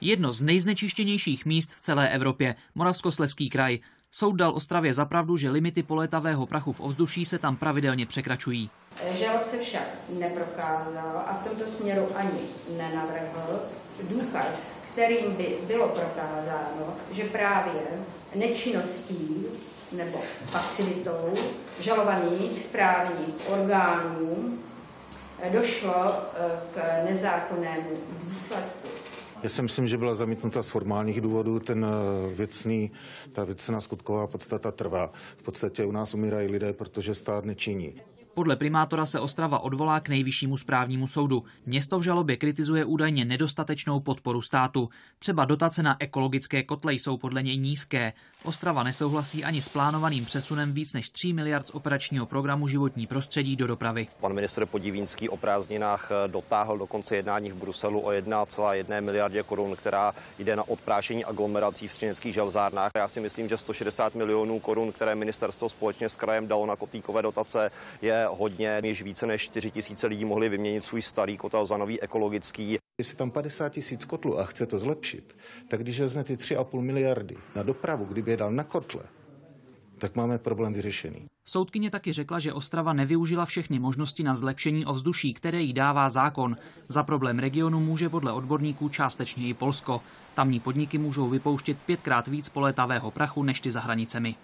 Jedno z nejznečištěnějších míst v celé Evropě, Moravskoslezský kraj. Soud dal Ostravě za pravdu, že limity polétavého prachu v ovzduší se tam pravidelně překračují. Žalobce však neprokázal a v tomto směru ani nenavrhl důkaz, kterým by bylo prokázáno, že právě nečinností nebo pasivitou žalovaných správních orgánů došlo k nezákonnému výsledku. Já si myslím, že byla zamítnuta z formálních důvodů. Ta věcná skutková podstata trvá. V podstatě u nás umírají lidé, protože stát nečiní. Podle primátora se Ostrava odvolá k Nejvyššímu správnímu soudu. Město v žalobě kritizuje údajně nedostatečnou podporu státu. Třeba dotace na ekologické kotle jsou podle něj nízké. Ostrava nesouhlasí ani s plánovaným přesunem víc než 3 miliard z operačního programu Životní prostředí do dopravy. Pan ministr Podivínský o prázdninách dotáhl do konce jednání v Bruselu o 1,1 miliardě korun, která jde na odprášení aglomerací v třineckých železárnách. Já si myslím, že 160 milionů korun, které ministerstvo společně s krajem dalo na kotlíkové dotace, je hodně. Již více než 4 000 lidí mohli vyměnit svůj starý kotel za nový ekologický. Jestli tam 50 000 kotlů a chce to zlepšit, tak když vezme ty 3,5 miliardy na dopravu, kdyby je dal na kotle, tak máme problém vyřešený. Soudkyně taky řekla, že Ostrava nevyužila všechny možnosti na zlepšení ovzduší, které jí dává zákon. Za problém regionu může podle odborníků částečně i Polsko. Tamní podniky můžou vypouštět 5krát víc polétavého prachu než ty za hranicemi.